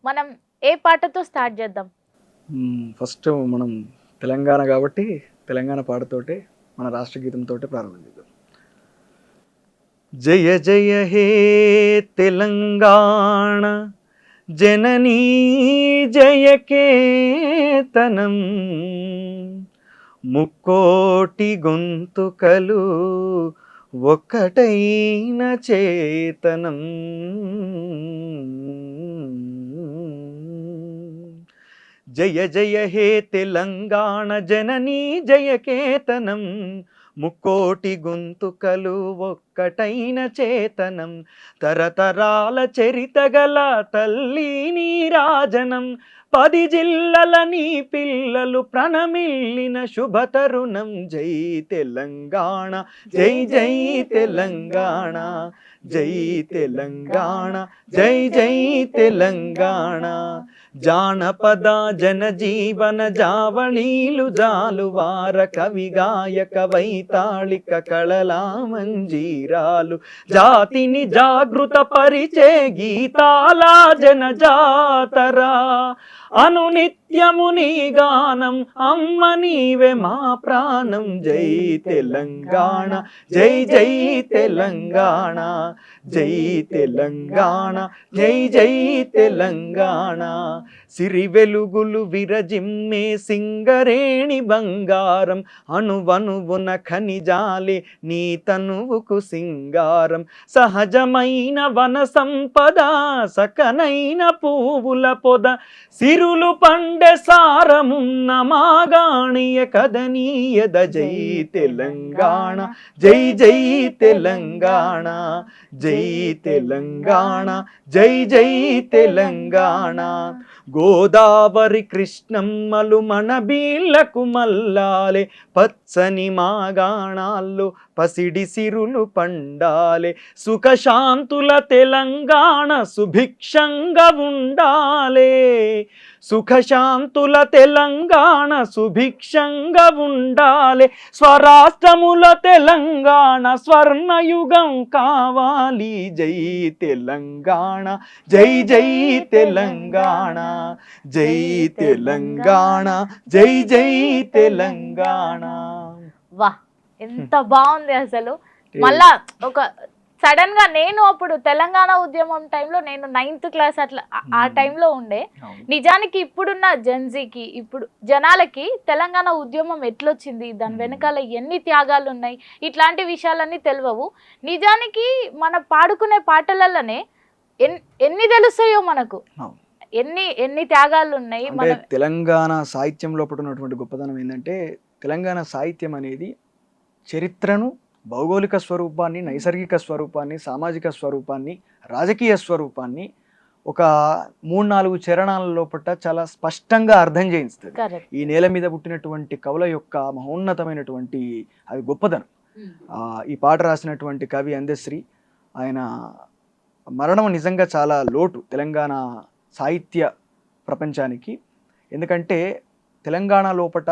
మనం ఏ పాటతో స్టార్ట్ చేద్దాం? ఫస్ట్ మనం తెలంగాణ కాబట్టి తెలంగాణ పాటతోటే మన రాష్ట్ర గీతంతో ప్రారంభిద్దాం. జయ జయ హే తెలంగాణ జననీ జయకేతనం, ముక్కోటి గొంతుకలు ఒక్కటైన చేతనం. జయ జయ హే తెలంగాణ జననీ జయకేతనం, ముక్కోటి గొంతుకలు ఒక్కటైన చేతనం. తరతరాల చరితగల తల్లి నీరాజనం, 10 జిల్లల నీ పిల్లలు ప్రణమిల్లిన శుభతరుణం. జై తెలంగాణ జై జై తెలంగాణ, జై తెలంగాణ జై జై తెలంగాణ. జానపద జనజీవన జావళీలు జాలువార, కవి గాయక వైతాళిక కళలా మంజీరాలు, జాతిని జాగృత పరిచే గీతాల జనజాతరా. అనునిత్యము నీ గానం అమ్మ నీవే మా ప్రాణం. జై తెలంగాణ జై జై తెలంగాణ, జై తెలంగాణ జై జై తెలంగాణ. సిరి వెలుగులు విరజిమ్మే సింగరేణి బంగారం, అణువణువున ఖనిజాలే నీ తనువుకు సింగారం. సహజమైన వన సంపద సకనైన పువ్వుల పొద, సిరులు పండె సారమున్న మాగాణియ కదనీయద. జై తెలంగాణ జై జై తెలంగాణ, జై తెలంగాణ జై జై తెలంగాణ. గోదావరి కృష్ణమ్మలు మన బీళ్లకు మల్లాలే, పచ్చని మాగాణాల్లో పసిడి సిరులు పండాలే. సుఖశాంతుల తెలంగాణ సుభిక్షంగా ఉండాలే, సుఖశాంతుల తెలంగాణ సుభిక్షంగా ఉండాలే. స్వరాష్ట్రముల తెలంగాణ స్వర్ణయుగం కావాలి. జై తెలంగాణ జై జై తెలంగాణ, జై తెలంగాణ జై జై తెలంగాణ. వా, ఎంత బాగుంది అసలు. మళ్ళా ఒక సడన్ గా నేను అప్పుడు తెలంగాణ ఉద్యమం టైంలో నేను 9th క్లాస్ అట్లా ఆ టైంలో ఉండే. నిజానికి ఇప్పుడున్న జెన్జీకి ఇప్పుడు జనాలకి తెలంగాణ ఉద్యమం ఎట్లొచ్చింది, దాని వెనకాల ఎన్ని త్యాగాలు ఉన్నాయి, ఇట్లాంటి విషయాలన్నీ తెలియవు. నిజానికి మన పాడుకునే పాటలలోనే ఎన్ని తెలుస్తాయో మనకు, ఎన్ని త్యాగాలు ఉన్నాయి. మన తెలంగాణ సాహిత్యం లోపల ఉన్నటువంటి గొప్పతనం ఏంటంటే, తెలంగాణ సాహిత్యం అనేది చరిత్రను, భౌగోళిక స్వరూపాన్ని, నైసర్గిక స్వరూపాన్ని, సామాజిక స్వరూపాన్ని, రాజకీయ స్వరూపాన్ని ఒక 3-4 చరణాల లోపల చాలా స్పష్టంగా అర్థం చేయిస్తుంది. ఈ నేల మీద పుట్టినటువంటి కవుల యొక్క మహోన్నతమైనటువంటి అది గొప్పదనం. ఈ పాట రాసినటువంటి కవి అందశ్రీ, ఆయన మరణం నిజంగా చాలా లోటు తెలంగాణ సాహిత్య ప్రపంచానికి. ఎందుకంటే తెలంగాణ లోపల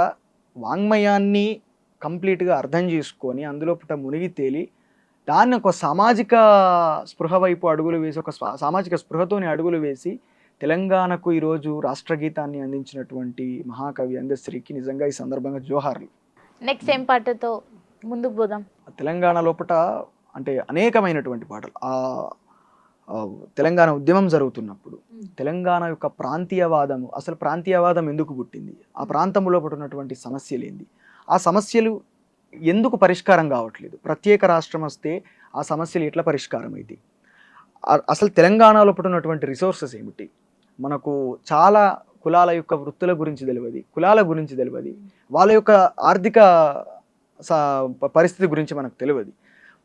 వాంగ్మయాన్ని కంప్లీట్గా అర్థం చేసుకొని అందులోపట మునిగి తేలి దాన్ని ఒక సామాజిక స్పృహ వైపు అడుగులు వేసి, ఒక సామాజిక స్పృహతోని అడుగులు వేసి తెలంగాణకు ఈరోజు రాష్ట్రగీతాన్ని అందించినటువంటి మహాకవి అందశ్రీకి నిజంగా ఈ సందర్భంగా జోహార్లు. నెక్స్ట్ ఏం పాటతో ముందుకు పోదాం? తెలంగాణ లోపట అంటే అనేకమైనటువంటి పాటలు. తెలంగాణ ఉద్యమం జరుగుతున్నప్పుడు తెలంగాణ యొక్క ప్రాంతీయవాదము, అసలు ప్రాంతీయవాదం ఎందుకు పుట్టింది, ఆ ప్రాంతంలో ఉన్నటువంటి సమస్యలు ఏంది, ఆ సమస్యలు ఎందుకు పరిష్కారం కావట్లేదు, ప్రత్యేక రాష్ట్రం వస్తే ఆ సమస్యలు ఎట్లా పరిష్కారం అయితే, అసలు తెలంగాణలో ఉన్నటువంటి రిసోర్సెస్ ఏమిటి, మనకు చాలా కులాల యొక్క వృత్తుల గురించి తెలియదు, కులాల గురించి తెలియదు, వాళ్ళ యొక్క ఆర్థిక పరిస్థితి గురించి మనకు తెలియదు.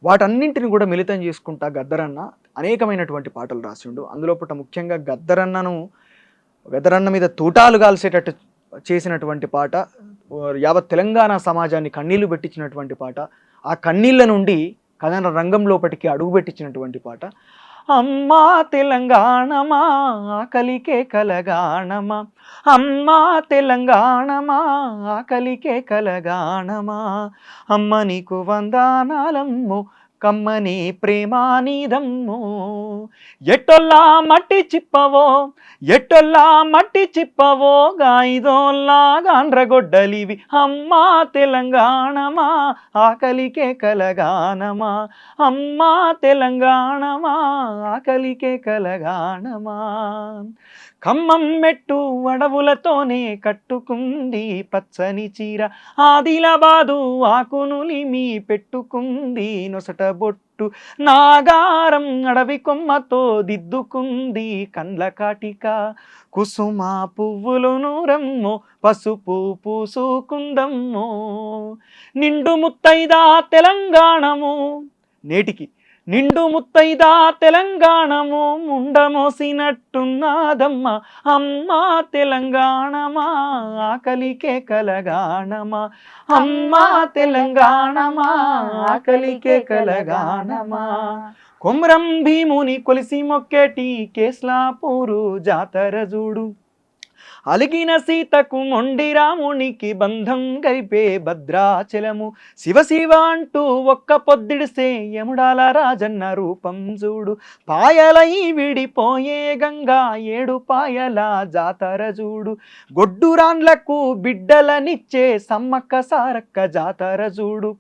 వాటన్నింటిని కూడా మిళితం చేసుకుంటా గద్దరన్న అనేకమైనటువంటి పాటలు రాసిండు. అందులోపట ముఖ్యంగా గద్దరన్న మీద తూటాలు కాల్చేటట్టు చేసినటువంటి పాట, యావత్ తెలంగాణ సమాజాన్ని కన్నీళ్లు పెట్టించినటువంటి పాట, ఆ కన్నీళ్ళ నుండి కథన రంగం లోపటికి అడుగు పెట్టించినటువంటి పాట. అమ్మా తెలంగాణమా ఆకలికే కలగాణమా, అమ్మా తెలంగాణమా ఆకలికే కలగాణమా, అమ్మ నీకు వందనాలమ్ము కమ్మని ప్రేమా నీదమ్మో ఎట్టొల్లా మట్టి చిప్పవో ఎట్టొల్లా మట్టి చిప్పవో గాయిదోల్లా గాండ్రగొడ్డలివి అమ్మా తెలంగాణమా ఆకలికే కలగానమా అమ్మా తెలంగాణమా ఆకలికే కలగానమా ఖమ్మం మెట్టు అడవులతోనే కట్టుకుంది పచ్చని చీర ఆదిలాబాదు ఆకునులిమి పెట్టుకుంది నొసట బొట్టు నాగారం అడవి కొమ్మతో దిద్దుకుంది కండ్ల కాటిక కుసుమ పువ్వులు నూరమ్మో పసుపు పూసుకుందమ్మో నిండు ముత్తైదా తెలంగాణము నేటికి నిండు ముత్తైదా తెలంగాణము ముండమోసినట్టున్నాదమ్మ అమ్మా తెలంగాణమా ఆకలికే కలగానమా అమ్మా తెలంగాణమా ఆకలికే కలగానమా కొమ్రం భీముని కొలిసి మొక్కేటి కేస్లాపూరు జాతర చూడు అలిగిన సీతకు మొండి రామునికి బంధం గరిపే భద్రాచలము శివ శివ అంటూ ఒక్క పొద్దిడిసే యముడాల రాజన్న రూపం చూడు పాయలై విడిపోయే గంగా ఏడు పాయల జాతర చూడు గొడ్డురాన్లకు బిడ్డలనిచ్చే సమ్మక్క సారక్క జాతర చూడు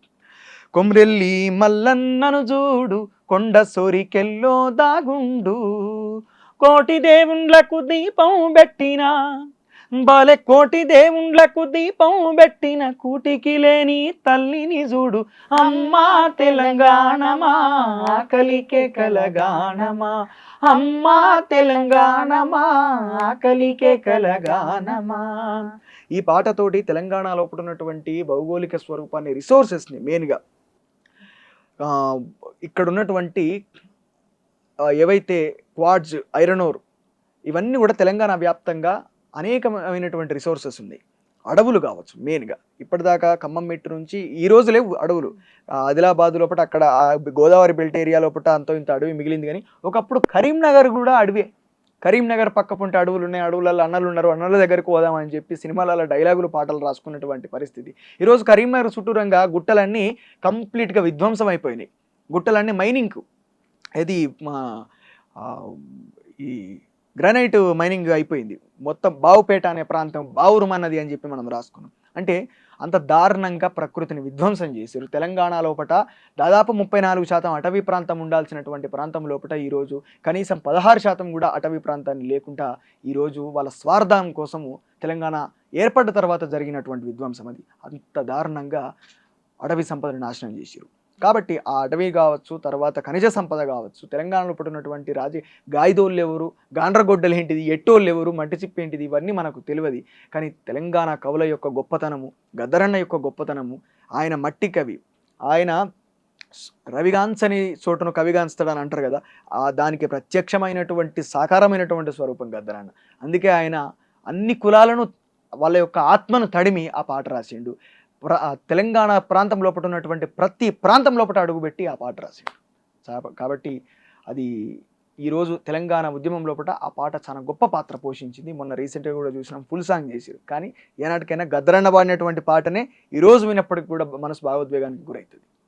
కొమ్రెల్లి మల్లన్నను చూడు కొండ సోరికెల్లో దాగుండు కోటి దేవుండ్లకు దీపం పెట్టినా బాలె కోటి దేవుండ్లకు దీపం పెట్టిన కూటికి లేని తల్లిని చూడు అమ్మా తెలంగాణమా ఆకలికే కలగానమా అమ్మా తెలంగాణమా ఆకలికే కలగానమా ఈ పాటతోటి తెలంగాణలో ఉన్నటువంటి భౌగోళిక స్వరూపాన్ని రిసోర్సెస్ని మెయిన్గా ఇక్కడ ఉన్నటువంటి ఏవైతే క్వాడ్స్ ఐరన్ ఓర్ ఇవన్నీ కూడా తెలంగాణ వ్యాప్తంగా అనేకమైనటువంటి రిసోర్సెస్ ఉన్నాయి అడవులు కావచ్చు మెయిన్గా ఇప్పటిదాకా ఖమ్మం మెట్టు నుంచి ఈ రోజు లేవు అడవులు ఆదిలాబాద్ లోపల అక్కడ గోదావరి బెల్ట్ ఏరియా లోపల అంతో ఇంత అడవి మిగిలింది కానీ ఒకప్పుడు కరీంనగర్ కూడా అడవే కరీంనగర్ పక్క పొంటి అడవులు ఉన్నాయి అడవులలో అన్నలు ఉన్నారు అన్నల దగ్గరకు పోదామని చెప్పి సినిమాలలో డైలాగులు పాటలు రాసుకున్నటువంటి పరిస్థితి ఈరోజు కరీంనగర్ చుట్టూరంగా గుట్టలన్నీ కంప్లీట్గా విధ్వంసం అయిపోయినాయి గుట్టలన్నీ మైనింగ్కు ఇది మా ఈ గ్రానైట్ మైనింగ్ అయిపోయింది మొత్తం బావుపేట అనే ప్రాంతం బావురుమన్నది అని చెప్పి మనం రాసుకున్నాం అంటే అంత దారుణంగా ప్రకృతిని విధ్వంసం చేశారు తెలంగాణ లోపల దాదాపు 34% అటవీ ప్రాంతం ఉండాల్సినటువంటి ప్రాంతం లోపల ఈరోజు కనీసం 16% కూడా అటవీ ప్రాంతాన్ని లేకుండా ఈరోజు వాళ్ళ స్వార్థం కోసము తెలంగాణ ఏర్పడ్డ తర్వాత జరిగినటువంటి విధ్వంసం అది అంత దారుణంగా అటవీ సంపదను నాశనం చేశారు కాబట్టి ఆ అటవీ కావచ్చు తర్వాత ఖనిజ సంపద కావచ్చు తెలంగాణలో పుట్టినటువంటి గాయిదోళ్ళు ఎవరు గాండ్రగొడ్డలు ఏంటిది ఎట్టోళ్ళు ఎవరు మట్టి చిప్పి ఏంటిది ఇవన్నీ మనకు తెలియదు కానీ తెలంగాణ కవుల యొక్క గొప్పతనము గద్దరన్న యొక్క గొప్పతనము ఆయన మట్టి కవి ఆయన రవిగాంచని చోటును కవిగాంచుతాడని అంటారు కదా దానికి ప్రత్యక్షమైనటువంటి సాకారమైనటువంటి స్వరూపం గద్దరన్న అందుకే ఆయన అన్ని కులాలను వాళ్ళ యొక్క ఆత్మను తడిమి ఆ పాట రాసిండు తెలంగాణ ప్రాంతం లోపల ఉన్నటువంటి ప్రతి ప్రాంతం లోపల అడుగుపెట్టి ఆ పాట రాశాడు కాబట్టి అది ఈరోజు తెలంగాణ ఉద్యమం లోపల ఆ పాట చాలా గొప్ప పాత్ర పోషించింది మొన్న రీసెంట్గా కూడా చూసినాం ఫుల్ సాంగ్ చేశారు కానీ ఏనాటికైనా గద్దరన్న పాడినటువంటి పాటనే ఈరోజు విన్నప్పటికి కూడా మనసు భావోద్వేగానికి గురవుతుంది